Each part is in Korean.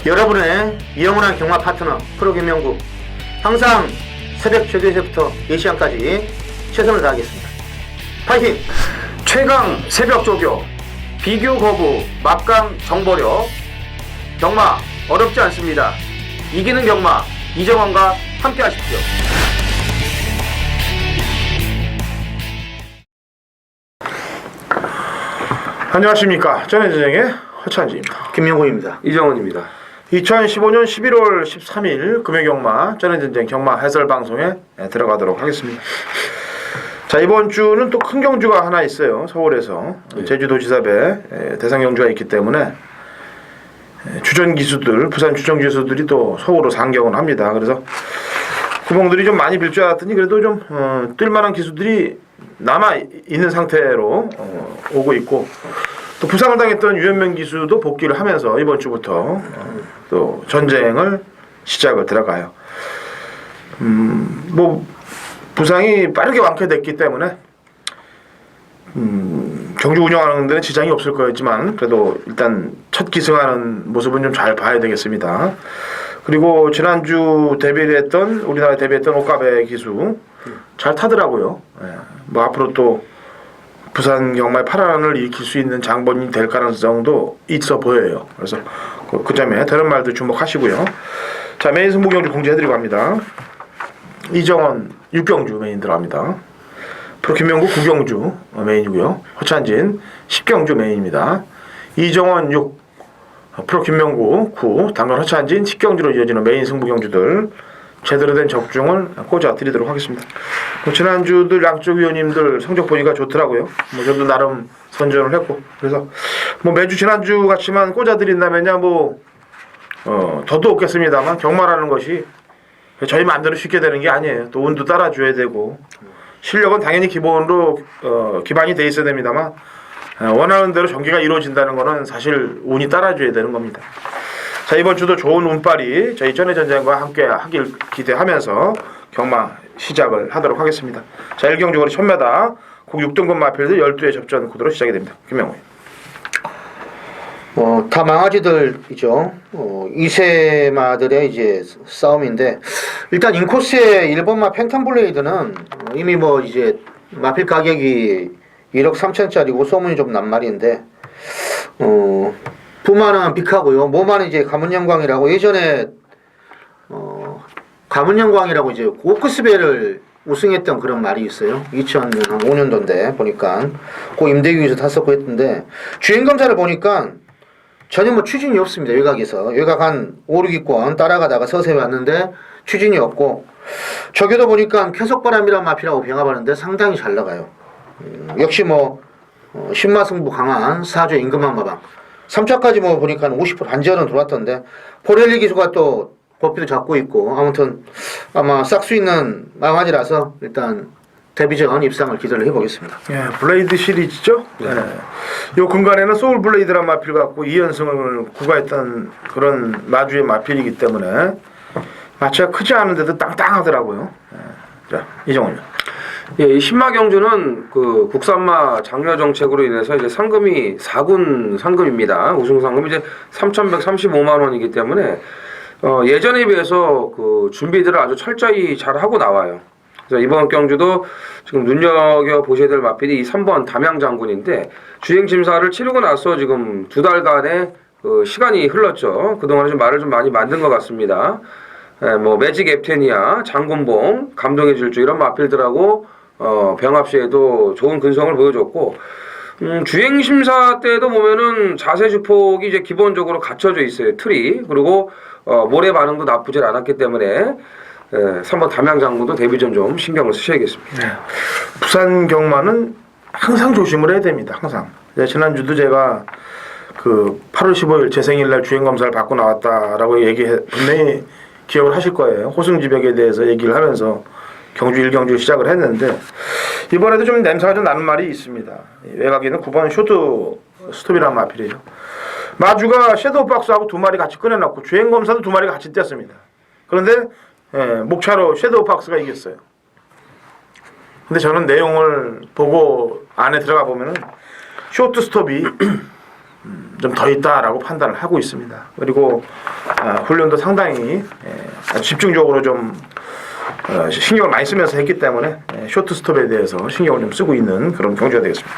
여러분의 영원한 경마 파트너 프로김명구, 항상 새벽 조교에서부터 4시간까지 최선을 다하겠습니다. 파이팅! 최강 새벽 조교, 비교 거부, 막강 정보력. 경마 어렵지 않습니다. 이기는 경마, 이정원과 함께 하십시오. 안녕하십니까. 전해전쟁의 허찬지입니다. 김명구입니다. 이정원입니다. 2015년 11월 13일 금요경마 전해전쟁 경마 해설방송에 들어가도록 하겠습니다. 자, 이번 주는 또 큰 경주가 하나 있어요. 서울에서 제주도지사배 대상 경주가 있기 때문에 주전 기수들, 부산 주전 기수들이 또 서울로 상경을 합니다. 그래서 구멍들이 좀 많이 빌 줄 알았더니 그래도 좀 뛸만한 기수들이 남아 있는 상태로 오고 있고, 또 부상을 당했던 유현명 기수도 복귀를 하면서 이번 주부터 또 전쟁을 시작을 들어가요. 뭐 부상이 빠르게 완쾌됐기 때문에 경주 운영하는 데는 지장이 없을 거였지만, 그래도 일단 첫 기승하는 모습은 좀 잘 봐야 되겠습니다. 그리고 지난주 우리나라에 데뷔했던 옷가베 기수 잘 타더라고요. 뭐 앞으로 또 부산 경마의 파란을 일으킬 수 있는 장본인이 될 가능성도 있어 보여요. 그래서 그 점에 다른 말도 주목하시고요. 자, 메인 승부 경주 공지해드리고 합니다. 이정원 6경주 메인 들어갑니다. 프로김명구 9경주 메인이고요. 허찬진 10경주 메인입니다. 이정원 6, 프로김명구 9, 당근 허찬진 10경주로 이어지는 메인 승부 경주들 제대로 된 적중을 꽂아 드리도록 하겠습니다. 지난주들 양쪽 위원님들 성적 보니까 좋더라고요. 뭐 저도 나름 선전을 했고, 그래서 뭐 매주 지난주 같이만 꽂아 드린다면야 더도 없겠습니다만, 경마라는 것이 저희 마음대로 쉽게 되는 게 아니에요. 또 운도 따라줘야 되고, 실력은 당연히 기본으로 기반이 돼 있어야 됩니다만, 원하는 대로 전개가 이루어진다는 것은 사실 운이 따라줘야 되는 겁니다. 자, 이번 주도 좋은 운빨이 저희 전해전쟁과 함께 하길 기대하면서 경마 시작을 하도록 하겠습니다. 자, 1경주 거리 1000m 국 6등급 마필들 12회 접전 구도로 시작이 됩니다. 김명호. 다 망아지들이죠. 2세마들의 이제 싸움인데, 일단 인코스의 1번마 팽턴블레이드는 이미 뭐 이제 마필 가격이 1억 3천짜리고 소문이 좀 난 말인데, 부마는 빅하고요. 모마는 이제 가문영광이라고, 예전에 가문영광이라고 이제 오크스벨을 우승했던 그런 말이 있어요. 2005년도인데 보니까 그 임대기에서 탔었고 했던데, 주행검사를 보니까 전혀 뭐 추진이 없습니다. 외곽 한 5, 6위권 따라가다가 서서히 왔는데 추진이 없고, 저기도 보니까 쾌속바람이란 마피라고 병합하는데 상당히 잘 나가요. 역시 뭐 신마승부 강한 4조 임금한 마방 3차까지 뭐 보니까 50% 반지하는 들어왔던데, 포렐리 기수가 또 버피도 잡고 있고, 아무튼 아마 싹 수 있는 망아지라서 일단 데뷔전 입상을 기대를 해보겠습니다. 예, 블레이드 시리즈죠. 네. 요 근간에는 소울 블레이드란 마필 갖고 2연승을 구가했던 그런 마주의 마필이기 때문에 마치가 크지 않은데도 땅땅하더라고요. 자, 이정훈. 예, 이 신마 경주는 그 국산마 장려 정책으로 인해서 이제 상금이 4군 상금입니다. 우승 상금이 이제 3,135만 원이기 때문에 예전에 비해서 그 준비들을 아주 철저히 잘 하고 나와요. 그래서 이번 경주도 지금 눈여겨 보셔야 될 마필이 이 3번 담양 장군인데, 주행 심사를 치르고 나서 지금 2달간의 그 시간이 흘렀죠. 그동안에 좀 말을 좀 많이 만든 것 같습니다. 뭐 매직 앱테니아, 장군봉, 감동의 질주 이런 마필들하고 병합 시에도 좋은 근성을 보여줬고, 주행 심사 때도 보면은 자세 주폭이 이제 기본적으로 갖춰져 있어요. 틀이. 그리고 모래 반응도 나쁘질 않았기 때문에 3번 담양 장군도 데뷔전 좀 신경을 쓰셔야겠습니다. 네. 부산 경마는 항상 조심을 해야 됩니다. 항상. 지난주도 제가 그 8월 15일 제 생일날 주행검사를 받고 나왔다라고 분명히 기억을 하실 거예요. 호승지벽에 대해서 얘기를 하면서 경주 1경주 시작을 했는데, 이번에도 좀 냄새가 좀 나는 말이 있습니다. 외곽에는 9번 쇼트 스톱이라는 마필이에요. 마주가 섀도우 박스하고 2마리 같이 꺼내놨고, 주행검사도 2마리가 같이 뗐습니다. 그런데 목차로 섀도우 박스가 이겼어요. 근데 저는 내용을 보고 안에 들어가 보면은 쇼트 스톱이 좀 더 있다라고 판단을 하고 있습니다. 그리고 훈련도 상당히 아주 집중적으로 좀 신경을 많이 쓰면서 했기 때문에 쇼트 스톱에 대해서 신경을 좀 쓰고 있는 그런 경주가 되겠습니다.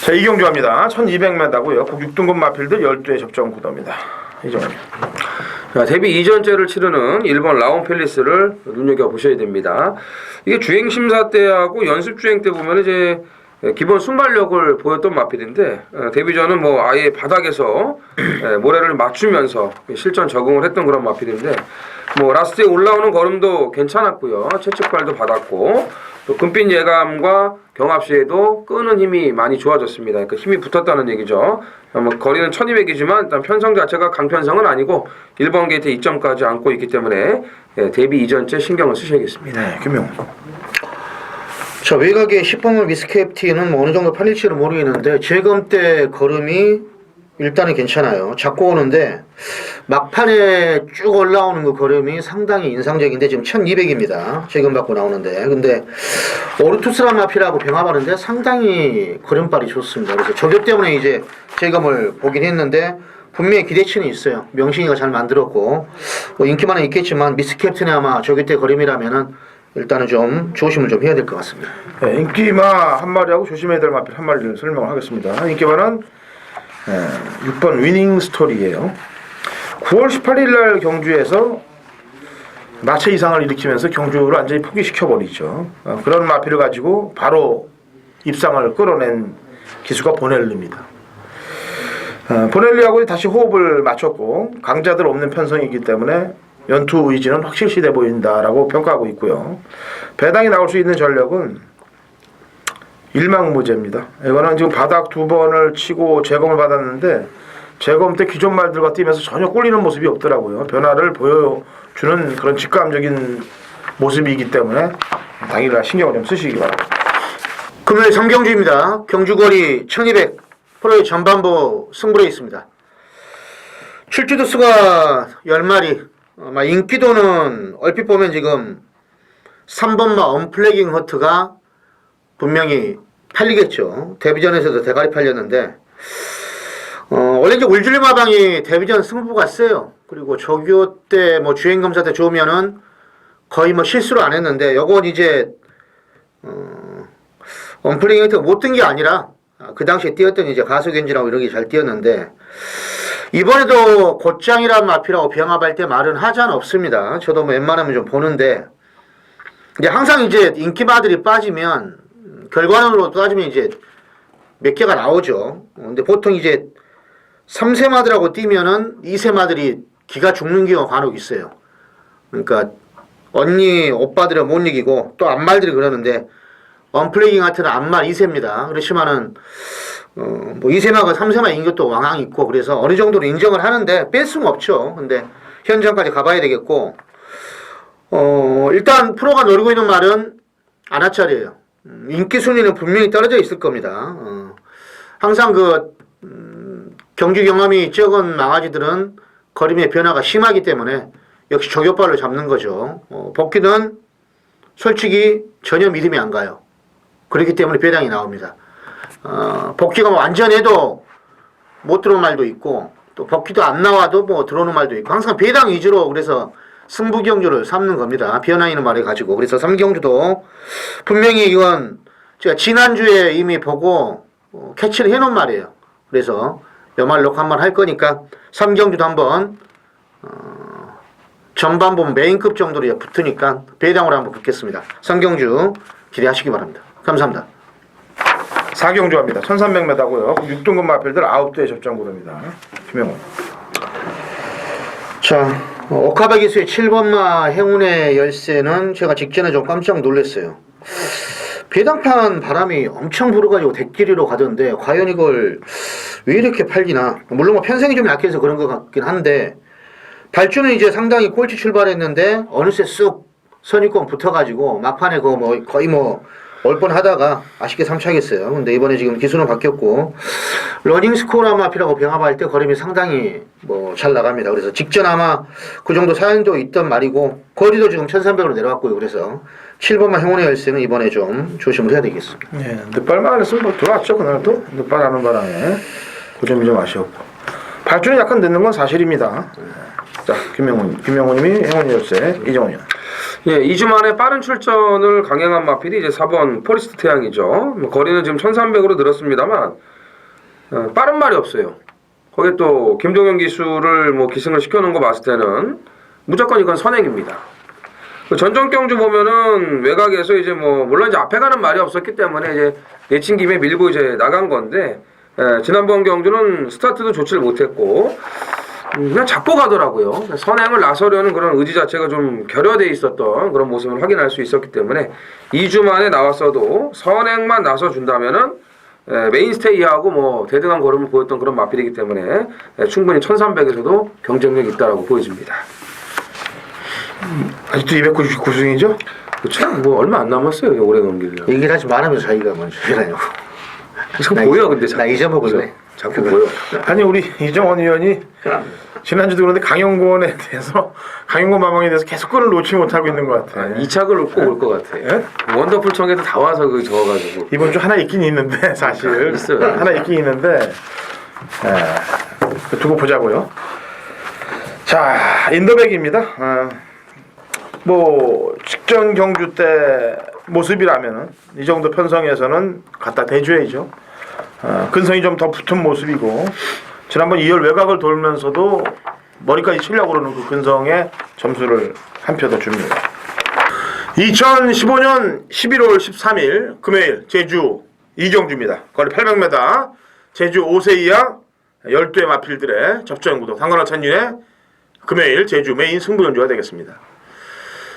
자, 이 경주합니다. 1200m고요. 국 6등급 마필들 12회 접전 구도입니다. 이정환. 자, 데뷔 이전째를 치르는 일본 라온펠리스를 눈여겨보셔야 됩니다. 이게 주행 심사 때하고 연습 주행 때 보면 이제 기본 순발력을 보였던 마필인데 데뷔전은 뭐 아예 바닥에서 모래를 맞추면서 실전 적응을 했던 그런 마필인데 뭐 라스트에 올라오는 걸음도 괜찮았고요. 채찍발도 받았고 또 금빛 예감과 경합 시에도 끄는 힘이 많이 좋아졌습니다. 그러니까 힘이 붙었다는 얘기죠. 뭐 거리는 1200이지만 일단 편성 자체가 강편성은 아니고 1번 게이트 2점까지 안고 있기 때문에 데뷔 이전째 신경을 쓰셔야겠습니다. 네, 김용. 자, 외곽의 10번물 미스캡티는 뭐 어느 정도 팔릴지는 모르겠는데 제검 때 걸음이 일단은 괜찮아요. 잡고 오는데 막판에 쭉 올라오는 그 걸음이 상당히 인상적인데 지금 1200입니다. 제검 받고 나오는데 근데 오르투스란 마피라고 병합하는데 상당히 걸음발이 좋습니다. 그래서 저격 때문에 이제 제검을 보긴 했는데 분명히 기대치는 있어요. 명신이가 잘 만들었고 뭐 인기만은 있겠지만 미스캡틴이 아마 저격 때 걸음이라면은 일단은 좀 조심을 좀 해야 될 것 같습니다. 네, 인기마 한 마리하고 조심해야 될 마필 한 마리를 설명을 하겠습니다. 인기마는 6번 위닝 스토리예요. 9월 18일 날 경주에서 마체 이상을 일으키면서 경주를 완전히 포기시켜버리죠. 그런 마필을 가지고 바로 입상을 끌어낸 기수가 보넬리입니다. 보넬리하고 다시 호흡을 맞췄고 강자들 없는 편성이기 때문에 연투 의지는 확실시돼 보인다라고 평가하고 있고요. 배당이 나올 수 있는 전력은 일망무제입니다. 이거는 지금 바닥 2번을 치고 재검을 받았는데 재검 때 기존 말들과 뛰면서 전혀 꿀리는 모습이 없더라고요. 변화를 보여주는 그런 직감적인 모습이기 때문에 당일날 신경을 좀 쓰시기 바랍니다. 금요일 3경주입니다. 경주거리 1200 프로의 전반부 승부에 있습니다. 출주도 수가 10마리. 인기도는 얼핏 보면 지금 3번마 언플래깅 허트가 분명히 팔리겠죠. 데뷔전에서도 대가리 팔렸는데 원래 이제 울줄리마방이 데뷔전 승부가 세요. 그리고 조교 때 뭐 주행검사 때 좋으면은 거의 뭐 실수를 안 했는데 요건 이제 언플래깅 허트가 못 뜬 게 아니라 그 당시에 뛰었던 이제 가속엔진하고 이런 게 잘 뛰었는데 이번에도 곧장이란 마피라고 병합할 때 말은 하자는 없습니다. 저도 뭐 웬만하면 좀 보는데 이제 항상 이제 인기마들이 빠지면 결과론으로 따지면 이제 몇 개가 나오죠. 근데 보통 이제 3세마들하고 뛰면은 2세마들이 기가 죽는 경우가 간혹 있어요. 그러니까 언니 오빠들은 못 이기고 또 안말들이 그러는데 언플래깅 하트는 안말 2세입니다. 그렇지만은 뭐 2세마가 3세마 이긴 것도 왕왕 있고 그래서 어느 정도로 인정을 하는데 뺄 수는 없죠. 근데 현장까지 가봐야 되겠고 일단 프로가 노리고 있는 말은 아나짜리예요. 인기 순위는 분명히 떨어져 있을 겁니다. 항상 그 경주 경험이 적은 망아지들은 걸음의 변화가 심하기 때문에 역시 저격발로 잡는 거죠. 복귀는 솔직히 전혀 믿음이 안 가요. 그렇기 때문에 배당이 나옵니다. 복귀가 완전해도 못 들어오는 말도 있고 또 복귀도 안 나와도 뭐 들어오는 말도 있고 항상 배당 위주로 그래서 승부 경주를 삼는 겁니다. 변화있는 말을 가지고 그래서 3경주도 분명히 이건 제가 지난주에 이미 보고 캐치를 해놓은 말이에요. 그래서 요 말 놓고 한번 할 거니까 3경주도 한번 전반부 메인급 정도로 붙으니까 배당으로 한번 붙겠습니다. 3경주 기대하시기 바랍니다. 감사합니다. 4경주합니다. 1300m고요. 6등급 마필들 9대 접전구도입니다. 김영호. 자, 오카베 기수의 7번마 행운의 열쇠는 제가 직전에 좀 깜짝 놀랐어요. 배당판 바람이 엄청 불어가지고 대끼리로 가던데 과연 이걸 왜 이렇게 팔기나. 물론 뭐 편성이 좀 약해서 그런 것 같긴 한데 발주는 이제 상당히 꼴찌 출발했는데 어느새 쑥 선입권 붙어가지고 막판에 그 뭐 거의 뭐 올 뻔하다가 아쉽게 3차겠어요. 근데 이번에 지금 기수는 바뀌었고 러닝 스코어 마피라고 병합할 때 걸음이 상당히 뭐 잘 나갑니다. 그래서 직전 아마 그 정도 사연도 있던 말이고 거리도 지금 1300으로 내려왔고요. 그래서 7번마 행운의 열쇠는 이번에 좀 조심을 해야 되겠습니다. 네, 늦발만 안 했으면 뭐 들어왔죠 그날도. 늦발하는 바람에 그 점이 좀 아쉬웠고. 발주는 약간 늦는 건 사실입니다. 자, 김명훈님이 행운의 열쇠, 이정훈이. 예, 2주 만에 빠른 출전을 강행한 마필이 이제 4번 포리스트 태양이죠. 뭐 거리는 지금 1300으로 늘었습니다만 빠른 말이 없어요. 거기에 또 김동현 기수를 뭐 기승을 시켜놓은 거 봤을 때는 무조건 이건 선행입니다. 그 전정 경주 보면은 외곽에서 이제 뭐 물론 이제 앞에 가는 말이 없었기 때문에 이제 내친 김에 밀고 이제 나간 건데 지난번 경주는 스타트도 좋지를 못했고 그냥 잡고 가더라고요. 선행을 나서려는 그런 의지 자체가 좀 결여돼 있었던 그런 모습을 확인할 수 있었기 때문에 2주 만에 나왔어도 선행만 나서 준다면은 메인스테이하고 뭐 대등한 걸음을 보였던 그런 마필이기 때문에 충분히 1300에서도 경쟁력이 있다라고 보여집니다. 아직도 299승이죠? 그렇죠? 뭐 얼마 안 남았어요. 오래 넘기려면. 얘기를 하지 말하면서 자기가 먼저 얘기하냐고. 자꾸 보여 근데 나 잊어먹을래. 자꾸 보여. 아니 우리 이정원 의원이 지난주도 그런데 강용권에 대해서 강용권 마망에 대해서 계속 끈을 놓지 못하고 있는 것 같아. 이 착을 꼭 올 것 같아. 예? 원더풀 청에도 다 와서 그 적어가지고. 이번 주 하나 있긴 있는데 사실 있어요. 하나 있긴 있는데 두고 보자고요. 자 인더백입니다. 뭐 직전 경주 때 모습이라면은 이 정도 편성에서는 갖다 대줘야죠. 근성이 좀 더 붙은 모습이고 지난번 2열 외곽을 돌면서도 머리까지 치려고 그러는 그 근성에 점수를 한 표 더 줍니다. 2015년 11월 13일 금요일 제주 이경주입니다. 거리 800m 제주 5세 이하 12의 마필들의 접전구도 상관어찬윤의 금요일 제주 메인 승부연주가 되겠습니다.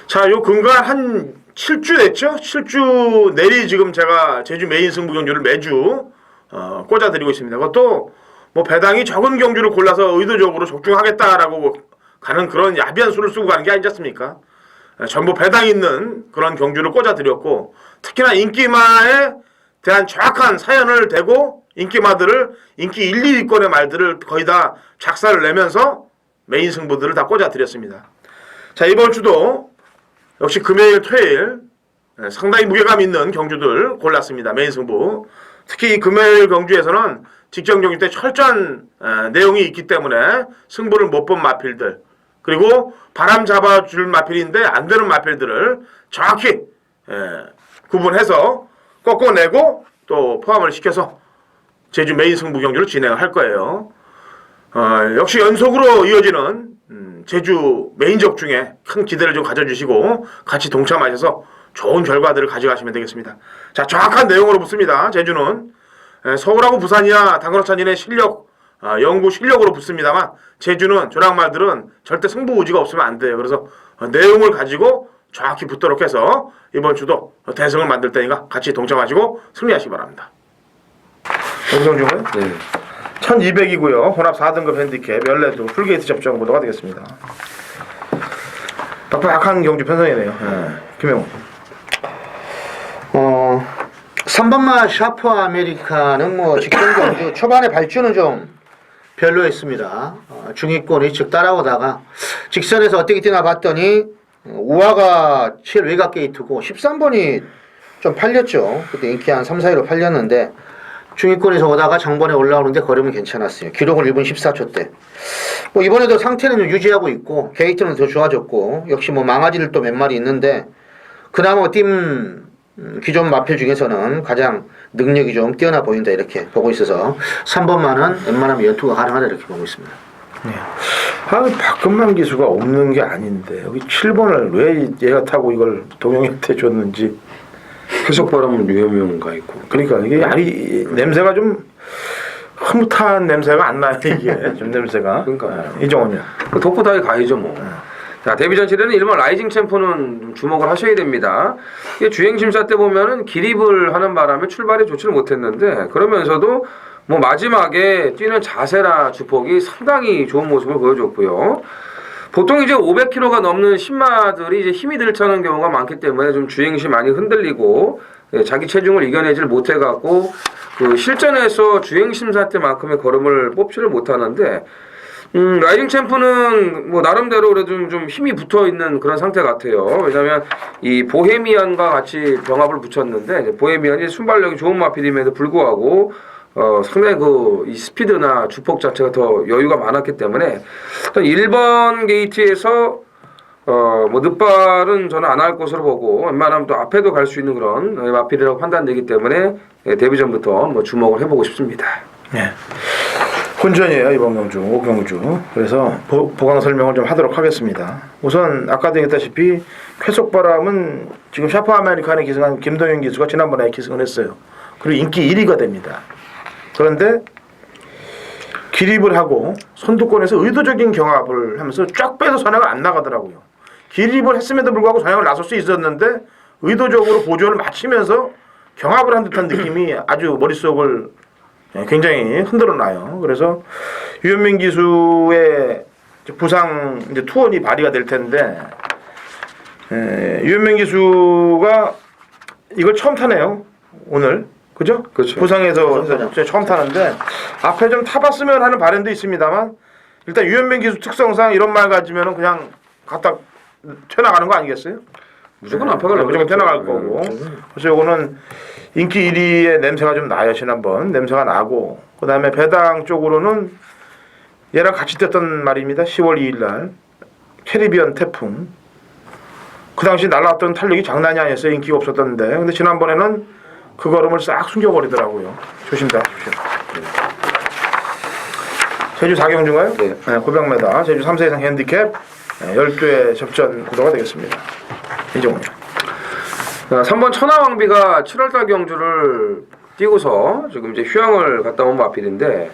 자, 요 근간 한 7주 됐죠? 7주 내리 지금 제가 제주 메인 승부 경주를 매주 꽂아드리고 있습니다. 그것도 뭐 배당이 적은 경주를 골라서 의도적으로 적중하겠다라고 가는 그런 야비한 수를 쓰고 가는 게 아니지 않습니까? 전부 배당 있는 그런 경주를 꽂아드렸고 특히나 인기마에 대한 정확한 사연을 대고 인기마들을 인기 1, 2위권의 말들을 거의 다 작사를 내면서 메인 승부들을 다 꽂아드렸습니다. 자, 이번 주도 역시 금요일, 토요일 상당히 무게감 있는 경주들 골랐습니다. 메인 승부. 특히 이 금요일 경주에서는 직전 경주 때 철저한 내용이 있기 때문에 승부를 못 본 마필들 그리고 바람 잡아줄 마필인데 안 되는 마필들을 정확히 구분해서 꺾어내고 또 포함을 시켜서 제주 메인 승부 경주를 진행을 할 거예요. 역시 연속으로 이어지는 제주 메인적 중에 큰 기대를 좀 가져주시고 같이 동참하셔서 좋은 결과들을 가져가시면 되겠습니다. 자, 정확한 내용으로 붙습니다. 제주는 서울하고 부산이야 당그렇찬인의 실력, 연구 실력으로 붙습니다만 제주는 조랑말들은 절대 승부 의지가 없으면 안 돼요. 그래서 내용을 가지고 정확히 붙도록 해서 이번 주도 대승을 만들 테니까 같이 동참하시고 승리하시기 바랍니다. 정성중은 네. 1200이고요. 혼합 4등급 핸디캡 연레도 풀게이트 접전 구도가 되겠습니다. 빡빡한 경주 편성이네요. 김영훈. 3번마 샤프 아메리카는 뭐 직전 경주 초반에 발주는 좀 별로였습니다. 중위권이 즉 따라오다가 직선에서 어떻게 뛰나 봤더니 우아가 7 외곽 게이트고 13번이 좀 팔렸죠. 그때 인기 한 3, 4위로 팔렸는데 중위권에서 오다가 장번에 올라오는데 걸음은 괜찮았어요. 기록은 1분 14초 때. 뭐 이번에도 상태는 유지하고 있고 게이트는 더 좋아졌고 역시 뭐 망아지를 또 몇 마리 있는데 그나마 팀 기존 마필 중에서는 가장 능력이 좀 뛰어나 보인다 이렇게 보고 있어서 3번만은 웬만하면 연투가 가능하다 이렇게 보고 있습니다. 네. 박근만 기수가 없는 게 아닌데 여기 7번을 왜 얘가 타고 이걸 동영한테 줬는지 해석바람은 위험가 있고. 그러니까 이게 아니 냄새가 좀 흐뭇한 냄새가 안 나요 이게 좀 냄새가. 그러니까 이정원이야. 독보다에 가야죠 뭐. 자, 데뷔 전체에는 1번 라이징 챔프는 주목을 하셔야 됩니다. 이게 주행 심사 때 보면은 기립을 하는 바람에 출발이 좋지를 못했는데 그러면서도 뭐 마지막에 뛰는 자세나 주폭이 상당히 좋은 모습을 보여줬고요. 보통 이제 500km가 넘는 신마들이 이제 힘이 들쳐는 경우가 많기 때문에 좀 주행시 많이 흔들리고 자기 체중을 이겨내질 못해갖고 그 실전에서 주행 심사 때만큼의 걸음을 뽑지를 못하는데 라이징 챔프는 뭐 나름대로 그래도 좀 힘이 붙어 있는 그런 상태 같아요. 왜냐하면 이 보헤미안과 같이 병합을 붙였는데 이제 보헤미안이 순발력이 좋은 마필임에도 불구하고 상당히 이 스피드나 주폭 자체가 더 여유가 많았기 때문에 일단 1번 게이트에서 뭐 늑발은 저는 안 할 것으로 보고 웬만하면 또 앞에도 갈 수 있는 그런 마필이라고 판단되기 때문에 데뷔 전부터 뭐 주목을 해보고 싶습니다. 네. 혼전이에요 이번 경주 5경주. 그래서 보강 설명을 좀 하도록 하겠습니다. 우선 아까도 얘기했다시피 쾌속바람은 지금 샤프 아메리칸에 기승한 김동현 기수가 지난번에 기승을 했어요. 그리고 인기 1위가 됩니다. 그런데 기립을 하고 선두권에서 의도적인 경합을 하면서 쫙 빼서 선행을 안 나가더라고요. 기립을 했음에도 불구하고 선행을 나설 수 있었는데 의도적으로 보조를 맞추면서 경합을 한 듯한 느낌이 아주 머릿속을 굉장히 흔들어 놔요. 그래서 유현민 기수의 부상 이제 투혼이 발휘가 될 텐데 유현민 기수가 이걸 처음 타네요. 오늘. 그죠? 그렇죠. 부상에서 처음 타는데 앞에 좀 타봤으면 하는 바람도 있습니다만 일단 유현민 기수 특성상 이런 말 가지면은 그냥 갖다 튀어나가는 거 아니겠어요? 무조건 앞에 가려고 무조건 그러죠. 튀어나갈 거고. 그래서 요거는 인기 1위의 냄새가 좀 나요. 지난번 냄새가 나고 그 다음에 배당 쪽으로는 얘랑 같이 떴던 말입니다. 10월 2일 날 캐리비안 태풍 그 당시 날라왔던 탄력이 장난이 아니었어요. 인기가 없었던데 근데 지난번에는 그 걸음을 싹 숨겨버리더라고요. 조심들 하십시오. 제주 4경주인가요? 네. 900m 제주 3세 이상 핸디캡 12회 접전 구도가 되겠습니다. 이종훈. 3번 천하왕비가 7월달 경주를 뛰고서 지금 이제 휴양을 갔다 온 마필인데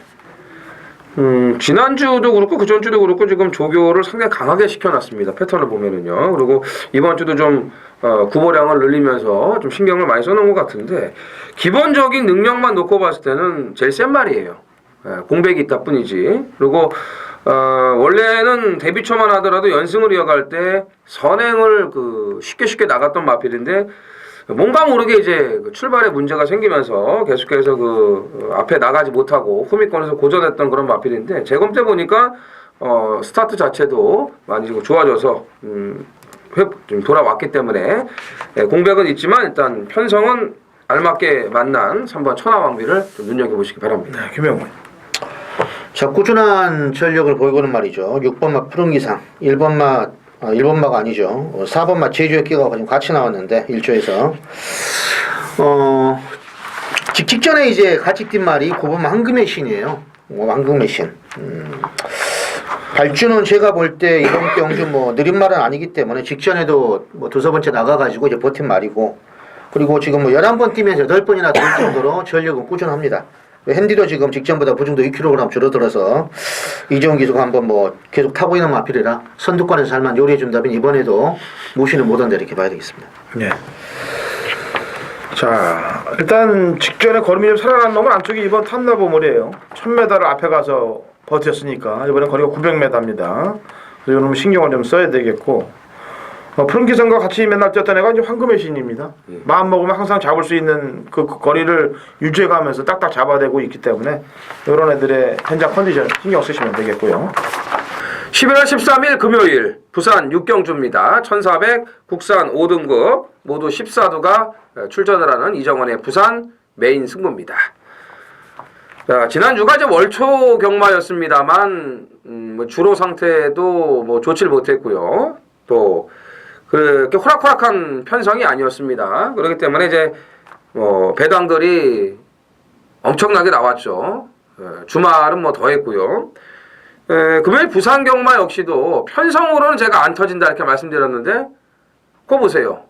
지난주도 그렇고 그전주도 그렇고 지금 조교를 상당히 강하게 시켜놨습니다. 패턴을 보면은요. 그리고 이번 주도 좀 구보량을 늘리면서 좀 신경을 많이 써놓은 것 같은데 기본적인 능력만 놓고 봤을 때는 제일 센 말이에요. 공백이 있다 뿐이지. 그리고 원래는 데뷔초만 하더라도 연승을 이어갈 때 선행을 쉽게 나갔던 마필인데 뭔가 모르게 이제 출발에 문제가 생기면서 계속해서 앞에 나가지 못하고 후미권에서 고전했던 그런 마필인데 재검 때 보니까 스타트 자체도 많이 좀 좋아져서 좀 돌아왔기 때문에 공백은 있지만 일단 편성은 알맞게 만난 3번 천하왕비를 좀 눈여겨보시기 바랍니다. 네, 김영훈. 자, 꾸준한 전력을 보이고는 말이죠. 6번마 푸른기상, 1번마가 아니죠. 4번마 제주의 끼가 지금 같이 나왔는데 1조에서 직전에 이제 같이 뛴 말이 9번마 황금의 신이에요. 황금의 신. 발주는 제가 볼 때 이번 경주 느린 말은 아니기 때문에 직전에도 두세 번째 나가가지고 이제 버틴 말이고 그리고 지금 11번 뛰면서 8번이나 될 정도로 전력은 꾸준합니다. 핸디도 지금 직전보다 부중도 2kg 줄어들어서 이재훈 기수가 한번 계속 타고 있는 마필이라 선두권에서 살만 요리해 준다면 이번에도 무시는 못한다 이렇게 봐야 되겠습니다. 네. 자, 일단 직전에 걸음이 좀 살아난 놈은 안쪽에 이번 탐나보물이에요. 1000m를 앞에 가서 버텼으니까 이번엔 거리가 900m입니다. 그래서 이놈은 신경을 좀 써야 되겠고 푸른기선과 같이 맨날 뛰었던 애가 이제 황금의 신입니다. 마음 먹으면 항상 잡을 수 있는 그 거리를 유지해가면서 딱딱 잡아대고 있기 때문에 이런 애들의 현장 컨디션 신경 쓰시면 되겠고요. 11월 13일 금요일 부산 6경주입니다. 1400 국산 5등급 모두 14두가 출전을 하는 이정원의 부산 메인 승부입니다. 자, 지난주가 이제 월초 경마였습니다만 주로 상태도 좋질 못했고요. 또 그렇게 호락호락한 편성이 아니었습니다. 그렇기 때문에 이제 배당들이 엄청나게 나왔죠. 주말은 더 했고요. 금요일 부산 경마 역시도 편성으로는 제가 안 터진다 이렇게 말씀드렸는데 그거 보세요.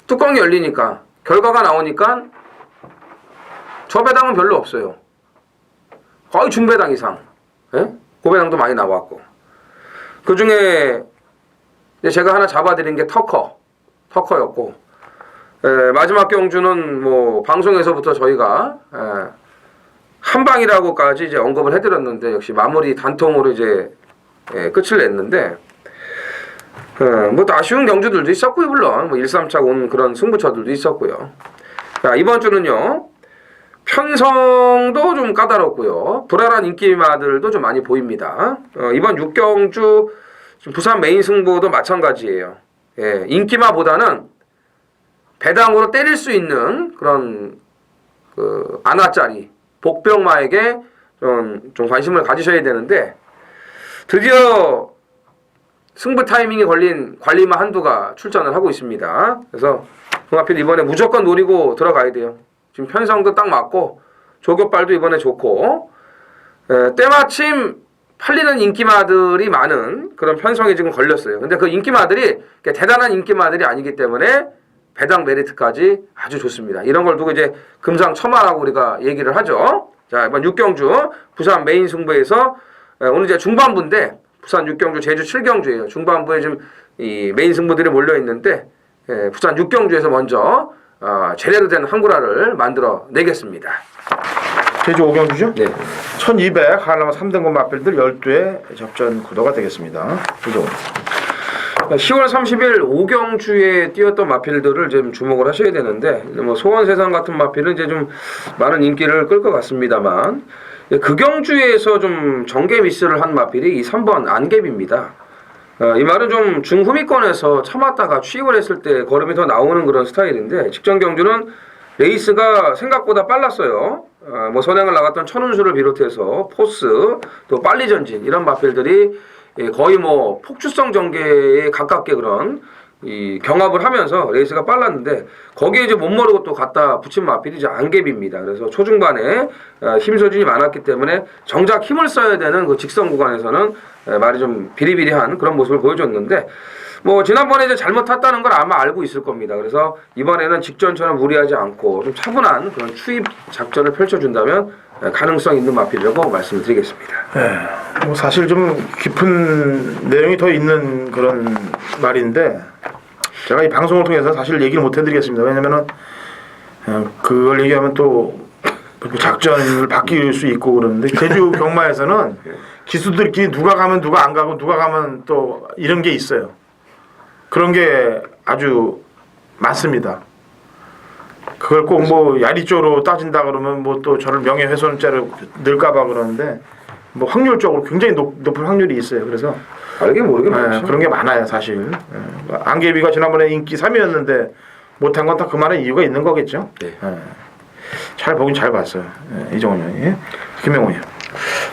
뚜껑이 열리니까 결과가 나오니까 저 배당은 별로 없어요. 거의 중배당 이상. 고배당도 많이 나왔고 그 중에 제가 하나 잡아드린 게 터커였고 마지막 경주는 방송에서부터 저희가 한방이라고까지 이제 언급을 해드렸는데 역시 마무리 단통으로 이제 끝을 냈는데 또 아쉬운 경주들도 있었고요. 물론 1, 3차 온 그런 승부처들도 있었고요. 자, 이번 주는요 편성도 좀 까다롭고요. 불안한 인기마들도 좀 많이 보입니다. 이번 6경주 부산 메인 승부도 마찬가지예요. 예, 인기마보다는 배당으로 때릴 수 있는 그런 그 안아짜리 복병마에게 좀 관심을 가지셔야 되는데 드디어 승부 타이밍이 걸린 관리마 한두가 출전을 하고 있습니다. 그래서 홍하필 이번에 무조건 노리고 들어가야 돼요. 지금 편성도 딱 맞고 조교빨도 이번에 좋고 때마침 팔리는 인기마들이 많은 그런 편성이 지금 걸렸어요. 근데 그 인기마들이 대단한 인기마들이 아니기 때문에 배당 메리트까지 아주 좋습니다. 이런 걸 두고 이제 금상첨화라고 우리가 얘기를 하죠. 자, 이번 6경주 부산 메인 승부에서 오늘 이제 중반부인데 부산 6경주 제주 7경주예요. 중반부에 지금 이 메인 승부들이 몰려 있는데 부산 6경주에서 먼저 제대로 된 한구라를 만들어 내겠습니다. 제주 5경주죠? 네. 1200 한라마 3등급 마필들 12회 접전 구도가 되겠습니다. 그죠? 10월 30일 5경주에 뛰었던 마필들을 좀 주목을 하셔야 되는데 뭐 소원세상 같은 마필은 이제 좀 많은 인기를 끌 것 같습니다만 그 경주에서 좀 정계 미스를 한 마필이 이 3번 안개비입니다. 이 말은 좀 중후미권에서 참았다가 취입을 했을 때 걸음이 더 나오는 그런 스타일인데 직전 경주는 레이스가 생각보다 빨랐어요. 뭐 선행을 나갔던 천운수를 비롯해서 포스 또 빨리 전진 이런 마필들이 거의 뭐 폭주성 전개에 가깝게 그런 이 경합을 하면서 레이스가 빨랐는데 거기에 이제 못 모르고 또 갖다 붙인 마필이 이제 안개비입니다. 그래서 초중반에 힘 소진이 많았기 때문에 정작 힘을 써야 되는 그 직선 구간에서는 말이 좀 비리비리한 그런 모습을 보여줬는데 뭐 지난번에 이제 잘못 탔다는 걸 아마 알고 있을 겁니다. 그래서 이번에는 직전처럼 무리하지 않고 좀 차분한 그런 추입 작전을 펼쳐준다면 가능성 있는 마필이라고 말씀을 드리겠습니다. 네, 뭐 사실 좀 깊은 내용이 더 있는 그런 말인데 제가 이 방송을 통해서 사실 얘기를 못 해드리겠습니다. 왜냐면은 그걸 얘기하면 또 작전을 바뀔 수 있고 그러는데 제주 경마에서는 기수들끼리 누가 가면 누가 안 가고 누가 가면 또 이런 게 있어요. 그런 게 아주 많습니다. 그걸 꼭 뭐 야리조로 따진다 그러면 뭐 또 저를 명예훼손죄로 넣을까봐 그러는데 뭐 확률적으로 굉장히 높은 확률이 있어요. 그래서 알게 모르게 많죠. 그런 게 많아요, 사실. 안개비가 지난번에 인기 3위였는데 못한 건 다 그만한 이유가 있는 거겠죠. 네. 잘 보긴 잘 봤어요. 이정훈 형이. 김영훈이.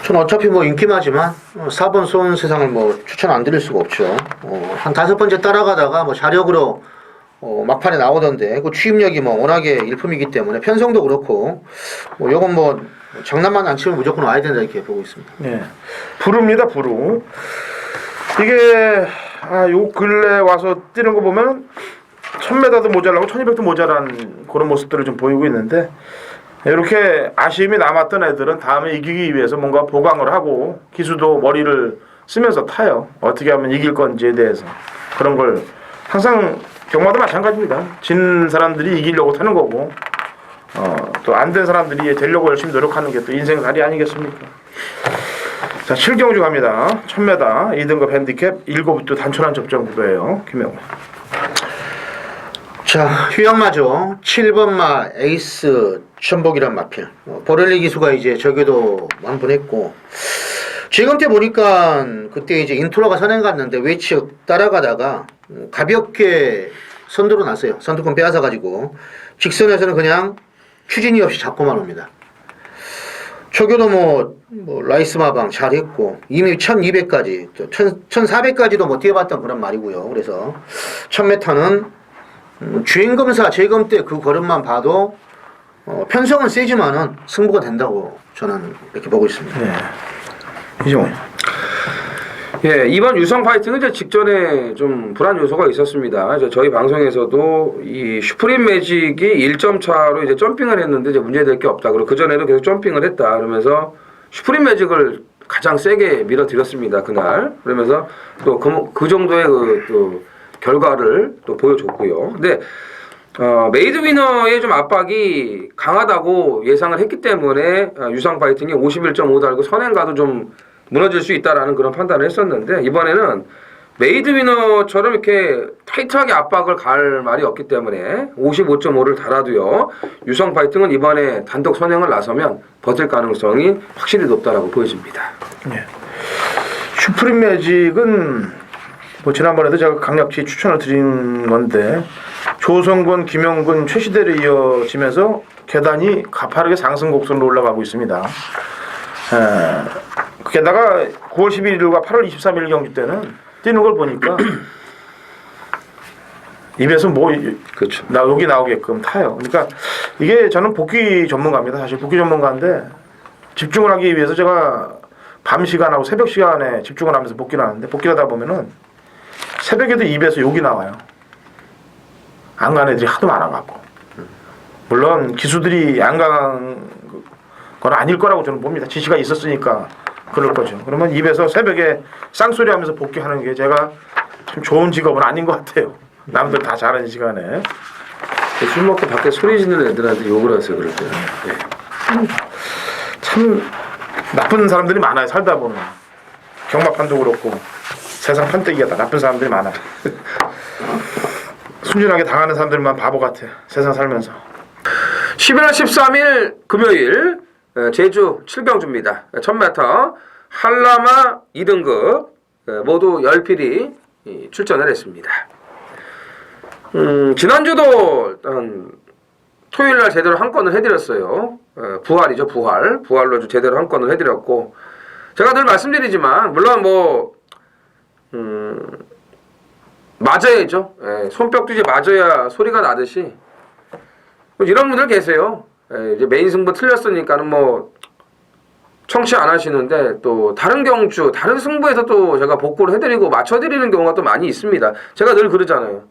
저는 어차피 뭐 인기마지만 4번 소원 세상을 뭐 추천 안 드릴 수가 없죠. 한 5번째 따라가다가 뭐 자력으로 막판에 나오던데 그 취입력이 뭐 워낙에 일품이기 때문에 편성도 그렇고 뭐 요건 뭐 장난만 안 치면 무조건 와야 된다 이렇게 보고 있습니다. 네. 부루입니다, 부루. 이게 요 근래 와서 뛰는 거 보면 1000m도 모자라고 1200도 모자란 그런 모습들을 좀 보이고 있는데 이렇게 아쉬움이 남았던 애들은 다음에 이기기 위해서 뭔가 보강을 하고 기수도 머리를 쓰면서 타요. 어떻게 하면 이길 건지에 대해서 그런 걸 항상 경마도 마찬가지입니다. 진 사람들이 이기려고 타는 거고 또 안 된 사람들이 되려고 열심히 노력하는 게 또 인생살이 아니겠습니까? 자, 7경주 갑니다. 1000m 2등급 핸디캡 7부터 단촐한 접전 구도예요. 김영우. 자, 휴양마죠. 7번마 에이스 천복이란 마필. 보렐리 기수가 이제 저기도 완분했고 지금 때 보니까 그때 이제 인트로가 선행 갔는데 외측 따라가다가 가볍게 선두로 났어요. 선두권 빼앗아 가지고 직선에서는 그냥 추진이 없이 잡고만 옵니다. 초교도 뭐 라이스 마방 잘했고 이미 1200까지 1400까지도 뭐 뛰어봤던 그런 말이고요. 그래서 1000m는 주행검사 재검 때 그 걸음만 봐도 편성은 세지만은 승부가 된다고 저는 이렇게 보고 있습니다. 네. 이정훈. 예, 이번 유성 파이팅은 이제 직전에 좀 불안 요소가 있었습니다. 이제 저희 방송에서도 이 슈프림 매직이 1점 차로 이제 점핑을 했는데 이제 문제될 게 없다. 그리고 그 전에도 계속 점핑을 했다. 그러면서 슈프림 매직을 가장 세게 밀어드렸습니다. 그날. 그러면서 또 그 정도의 또 결과를 또 보여줬고요. 근데 메이드 위너의 좀 압박이 강하다고 예상을 했기 때문에 유상 파이팅이 51.5 달고 선행 가도 좀 무너질 수 있다라는 그런 판단을 했었는데 이번에는 메이드 위너처럼 이렇게 타이트하게 압박을 갈 말이 없기 때문에 55.5를 달아도요. 유성 파이팅은 이번에 단독 선행을 나서면 버틸 가능성이 확실히 높다라고 보여집니다. 예. 슈프림 매직은 뭐 지난번에도 제가 강력히 추천을 드린 건데 조성근, 김영근, 최시대를 이어지면서 계단이 가파르게 상승 곡선으로 올라가고 있습니다. 게다가 9월 11일과 8월 23일 경기 때는 뛰는 걸 보니까 입에서 뭐 그렇죠. 여기 나오게끔 타요. 그러니까 이게 저는 복귀 전문가입니다. 사실 복귀 전문가인데 집중을 하기 위해서 제가 밤 시간하고 새벽 시간에 집중을 하면서 복귀를 하는데 복귀를 하다 보면은 새벽에도 입에서 욕이 나와요. 안 간 애들이 하도 많아갖고. 물론 기수들이 안 간 건 아닐 거라고 저는 봅니다. 지시가 있었으니까 그럴 거죠. 그러면 입에서 새벽에 쌍소리 하면서 복귀하는 게 제가 참 좋은 직업은 아닌 것 같아요. 남들 다 잘하는 시간에. 술 먹고 밖에 소리 지르는 애들한테 욕을 하세요, 그럴 때. 네. 참 나쁜 사람들이 많아요. 살다 보면. 경마판도 그렇고 세상 판때기가 다 나쁜 사람들이 많아요. 순진하게 당하는 사람들만 바보 같아. 세상 살면서. 11월 13일 금요일 제주 7경주입니다. 1000m 한라마 2등급 모두 10필이 출전을 했습니다. 지난주도 일단 토요일날 제대로 한 건을 해드렸어요. 부활이죠, 부활. 부활로 제대로 한 건을 해드렸고 제가 늘 말씀드리지만 물론 뭐 맞아야죠. 손뼉도 이제 맞아야 소리가 나듯이 뭐 이런 분들 계세요. 이제 메인 승부 틀렸으니까는 뭐 청취 안 하시는데 또 다른 경주, 다른 승부에서 또 제가 복구를 해드리고 맞춰드리는 경우가 또 많이 있습니다. 제가 늘 그러잖아요.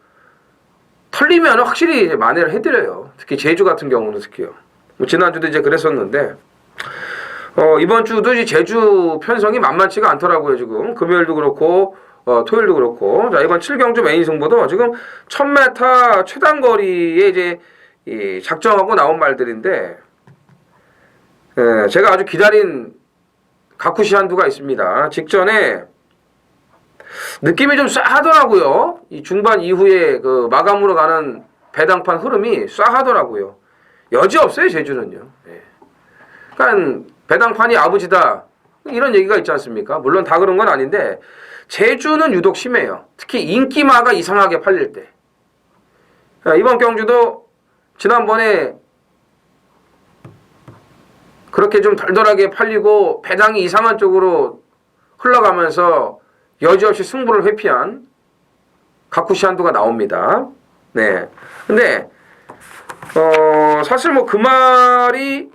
털리면 확실히 이제 만회를 해드려요. 특히 제주 같은 경우는 특히요. 뭐 지난주도 이제 그랬었는데 이번 주도 이제 제주 편성이 만만치가 않더라고요. 지금 금요일도 그렇고 토요일도 그렇고 자 이번 7경주 메인 승부도 지금 1000m 최단거리에 이제 작정하고 나온 말들인데 제가 아주 기다린 가쿠시 한두가 있습니다. 직전에 느낌이 좀 싸하더라고요. 이 중반 이후에 그 마감으로 가는 배당판 흐름이 싸하더라고요. 여지 없어요, 제주는요. 그러니까 배당판이 아버지다 이런 얘기가 있지 않습니까? 물론 다 그런 건 아닌데 제주는 유독 심해요. 특히 인기마가 이상하게 팔릴 때. 이번 경주도 지난번에 그렇게 좀 덜덜하게 팔리고 배당이 이상한 쪽으로 흘러가면서 여지없이 승부를 회피한 가쿠시 한두가 나옵니다. 네. 근데 사실 뭐 그 말이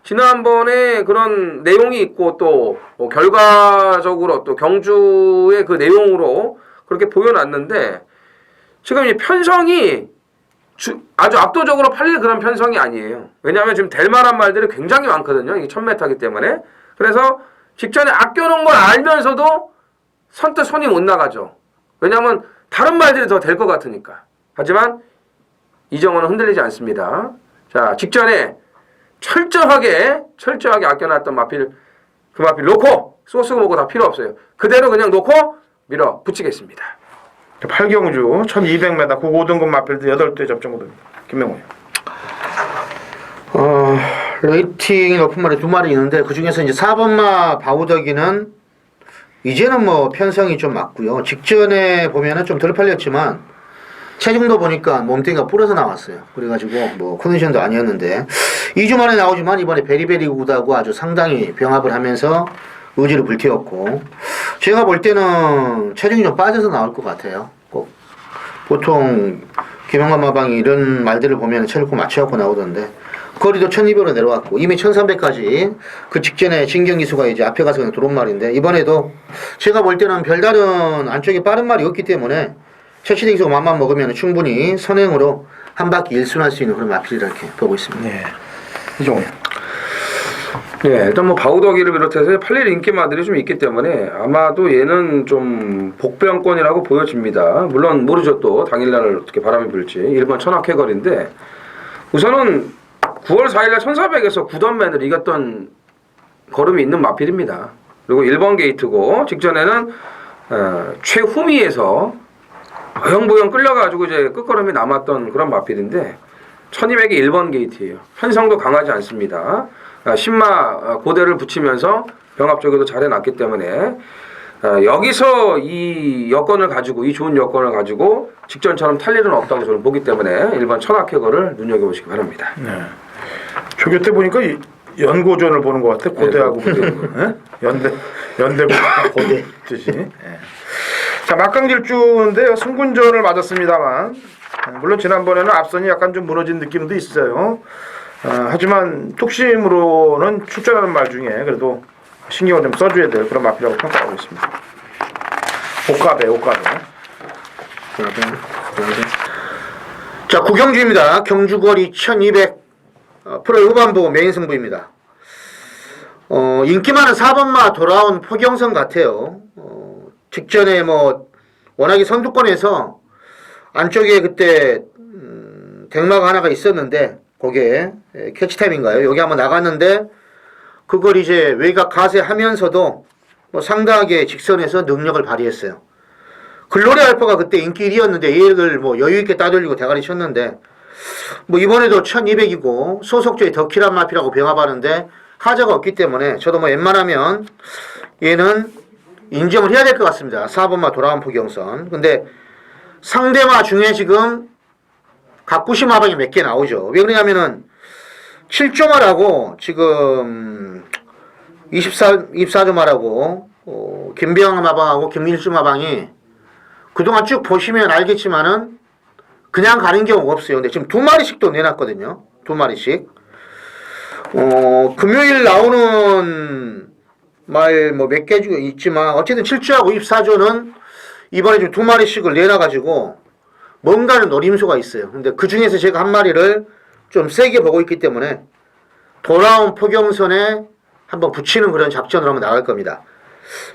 지난번에 그런 내용이 있고 또 결과적으로 또 경주의 그 내용으로 그렇게 보여놨는데 지금 이 편성이 아주 압도적으로 팔릴 그런 편성이 아니에요. 왜냐하면 지금 될 만한 말들이 굉장히 많거든요. 이게 1000m이기 때문에. 그래서 직전에 아껴놓은 걸 알면서도 선뜻 손이 못 나가죠. 왜냐하면 다른 말들이 더 될 것 같으니까. 하지만 이정원은 흔들리지 않습니다. 자, 직전에 철저하게 아껴놨던 마필, 그 마필 놓고 소스 먹고 다 필요 없어요. 그대로 그냥 놓고 밀어 붙이겠습니다. 8경주 1200m 9등급 마필드 8대 접종거든요. 김명호요. 레이팅이 높은 말이 두 마리 있는데 그 중에서 이제 4번마 바우더기는 이제는 뭐 편성이 좀 맞고요. 직전에 보면은 좀 덜 팔렸지만 체중도 보니까 몸뚱이가 불어서 나왔어요. 그래가지고 뭐 컨디션도 아니었는데 2주 만에 나오지만 이번에 베리베리 굿하고 아주 상당히 병합을 하면서 의지를 불태웠고 제가 볼 때는 체중이 좀 빠져서 나올 것 같아요. 꼭 보통 김영관 마방이 이런 말들을 보면 체력고 맞춰갖고 나오던데 거리도 1200으로 내려왔고 이미 1300까지 그 직전에 진경기수가 이제 앞에 가서 그냥 들어온 말인데 이번에도 제가 볼 때는 별다른 안쪽에 빠른 말이 없기 때문에 최치대 기수가 맘만 먹으면 충분히 선행으로 한 바퀴 일순할 수 있는 그런 마필이라 이렇게 보고 있습니다. 네. 이종호. 네, 일단 뭐 바우더기를 비롯해서 팔릴 인기마들이 좀 있기 때문에 아마도 얘는 좀 복병권이라고 보여집니다. 물론 모르죠 또 당일날 어떻게 바람이 불지. 1번 천하쾌걸인데 우선은 9월 4일날 1400에서 9던맨을 이겼던 걸음이 있는 마필입니다. 그리고 1번 게이트고 직전에는 최후미에서 어영부영 끌려가지고 이제 끝걸음이 남았던 그런 마필인데 1200이 1번 게이트예요. 편성도 강하지 않습니다. 신마 고대를 붙이면서 병합 쪽에도 잘 해놨기 때문에 여기서 이 여건을 가지고 이 좋은 여건을 가지고 직전처럼 탈 일은 없다고 저는 보기 때문에 1번 천하캐거를 눈여겨보시기 바랍니다. 네. 조교 때 보니까 연고전을 보는 것 같아. 고대하고 네, 연대 고대 뜻이. 네. 자, 막강질주인데요. 승군전을 맞았습니다만 물론 지난번에는 앞선이 약간 좀 무너진 느낌도 있어요. 하지만 뚝심으로는 출전하는 말 중에 그래도 신경을 좀 써줘야 될 그런 마필이라고 평가하고 있습니다. 옷가베. 자, 구경주입니다. 경주거리 1200 프로 후반부 메인 승부입니다. 인기 많은 4번마 돌아온 포경선 같아요. 직전에 뭐 워낙에 선두권에서 안쪽에 그때 댕마가 하나가 있었는데 그게 캐치타임인가요? 여기 한번 나갔는데 그걸 이제 외곽 가세하면서도 뭐 상당하게 직선에서 능력을 발휘했어요. 글로리 알파가 그때 인기 1위였는데 얘를 뭐 여유있게 따돌리고 대가리 쳤는데 뭐 이번에도 1200이고 소속조의 덕키란 마피라고 병합하는데 하자가 없기 때문에 저도 뭐 웬만하면 얘는 인정을 해야 될 것 같습니다. 4번마 돌아온 포경선. 근데 상대마 중에 지금 각구시 마방이 몇 개 나오죠. 왜 그러냐면은 7조마라고 지금 24조마라고 김병 마방하고 김일주 마방이 그동안 쭉 보시면 알겠지만은 그냥 가는 경우가 없어요. 근데 지금 2마리씩도 내놨거든요. 2마리씩. 금요일 나오는 말 뭐 몇 개 있지만 어쨌든 7조하고 24조는 이번에 좀 2마리씩을 내놔가지고 뭔가는 노림수가 있어요. 근데 그 중에서 제가 한 마리를 좀 세게 보고 있기 때문에 돌아온 포경선에 한번 붙이는 그런 작전으로 한번 나갈 겁니다.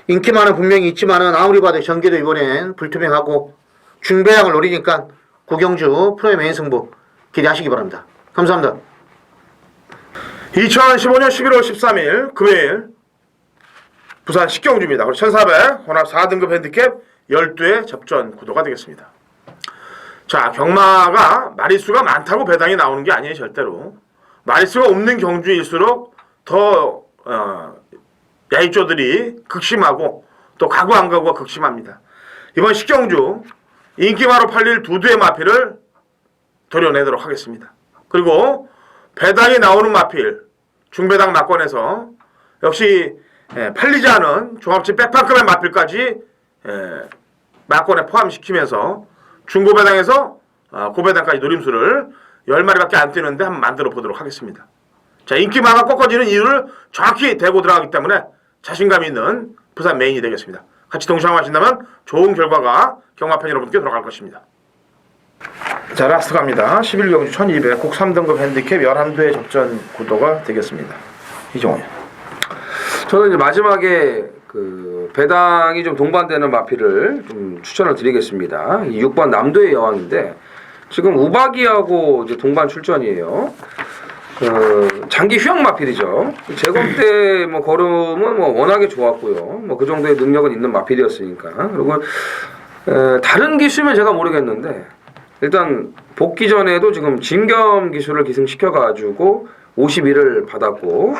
인기만은 분명히 있지만은 아무리 봐도 전개도 이번엔 불투명하고 중배양을 노리니까 구경주 프로의 메인 승부 기대하시기 바랍니다. 감사합니다. 2015년 11월 13일 금요일 부산 식경주입니다. 그리고 1400 혼합 4등급 핸디캡 12회 접전 구도가 되겠습니다. 자, 경마가 마리수가 많다고 배당이 나오는 게 아니에요. 절대로. 마리수가 없는 경주일수록 더 야이조들이 극심하고 또 가구 안 가구가 극심합니다. 이번 식경주 인기마로 팔릴 2두의 마필을 도려내도록 하겠습니다. 그리고 배당이 나오는 마필 중배당 낙권에서 역시 팔리지 않은 종합집 백판급의 마필까지 낙권에 포함시키면서 중고배당에서 고배당까지 노림수를 10마리밖에 안 뛰는데 한번 만들어 보도록 하겠습니다. 자, 인기마가 꺾어지는 이유를 정확히 대고 들어가기 때문에 자신감 있는 부산 메인이 되겠습니다. 같이 동참하신다면 좋은 결과가 경마팬 여러분께 돌아갈 것입니다. 자, 라스트 갑니다. 11경주 1200 국 3등급 핸디캡 11두의 접전 구도가 되겠습니다. 이종원. 저는 이제 마지막에 그 배당이 좀 동반되는 마필을 좀 추천을 드리겠습니다. 6번 남도의 여왕인데 지금 우박이하고 이제 동반 출전이에요. 장기 휴양 마필이죠. 제검 때 뭐 걸음은 뭐 워낙에 좋았고요. 뭐 그 정도의 능력은 있는 마필이었으니까. 그리고 다른 기수면 제가 모르겠는데 일단 복귀 전에도 지금 진겸 기수를 기승시켜가지고 51을 받았고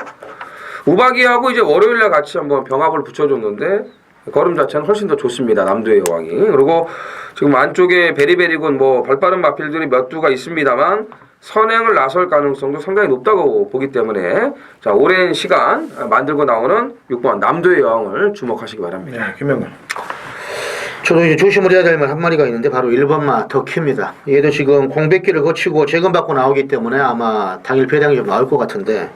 우박이하고 이제 월요일날 같이 한번 병합을 붙여줬는데 걸음 자체는 훨씬 더 좋습니다. 남도의 여왕이. 그리고 지금 안쪽에 베리베리군 뭐 발빠른 마필들이 몇 두가 있습니다만 선행을 나설 가능성도 상당히 높다고 보기 때문에 자, 오랜 시간 만들고 나오는 6번 남도의 여왕을 주목하시기 바랍니다. 네, 김명근. 저도 이제 조심을 해야 될 말 한 마리가 있는데 바로 1번마 덕키입니다. 얘도 지금 공백기를 거치고 재검받고 나오기 때문에 아마 당일 배당이 좀 나올 것 같은데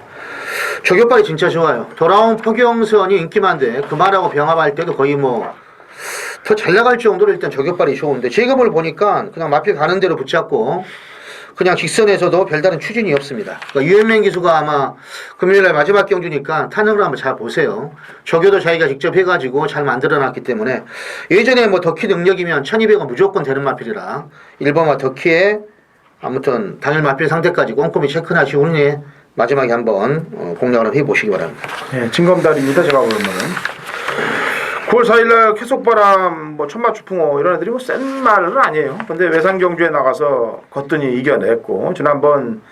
저격발이 진짜 좋아요. 돌아온 포경선이 인기만데 그 말하고 병합할 때도 거의 뭐 더 잘 나갈 정도로 일단 저격발이 좋은데 재검을 보니까 그냥 마필 가는 대로 붙잡고 그냥 직선에서도 별다른 추진이 없습니다. 그러니까 유현명 기수가 아마 금요일날 마지막 경주니까 타능을 한번 잘 보세요. 저교도 자기가 직접 해가지고 잘 만들어놨기 때문에 예전에 뭐 덕키 능력이면 1200은 무조건 되는 마필이라 1번과 덕키에 아무튼 당일 마필 상태까지 꼼꼼히 체크하시고 후에 마지막에 한번 공략을 해보시기 바랍니다. 네, 진검다리입니다. 제가 보면은 9월 4일날 캐속바람, 뭐 천마추풍호 이런 애들이 뭐 센 말은 아니에요. 근데 외상 경주에 나가서 거뜬히 이겨냈고 지난번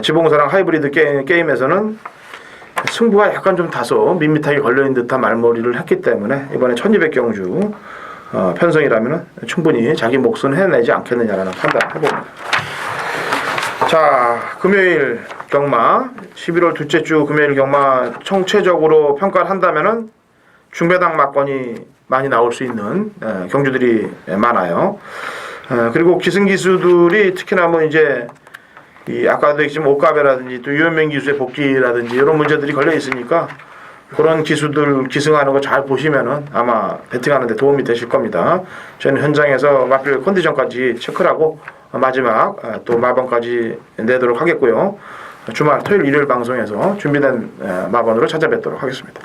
지봉사랑 하이브리드 게임에서는 승부가 약간 좀 다소 밋밋하게 걸려있는 듯한 말머리를 했기 때문에 이번에 1200 경주 편성이라면 충분히 자기 몫은 해내지 않겠느냐라는 판단을 해봅니다. 자, 금요일 경마 11월 둘째 주 금요일 경마 총체적으로 평가를 한다면은 중배당 막권이 많이 나올 수 있는 경주들이 많아요. 그리고 기승기수들이 특히나 뭐 이제 이 아까도 얘기했지만 옷가베라든지 또 유현명 기수의 복귀라든지 이런 문제들이 걸려 있으니까 그런 기수들 기승하는 거 잘 보시면은 아마 배팅하는 데 도움이 되실 겁니다. 저는 현장에서 마필 컨디션까지 체크를 하고 마지막 또 마번까지 내도록 하겠고요. 주말 토요일 일요일 방송에서 준비된 마번으로 찾아뵙도록 하겠습니다.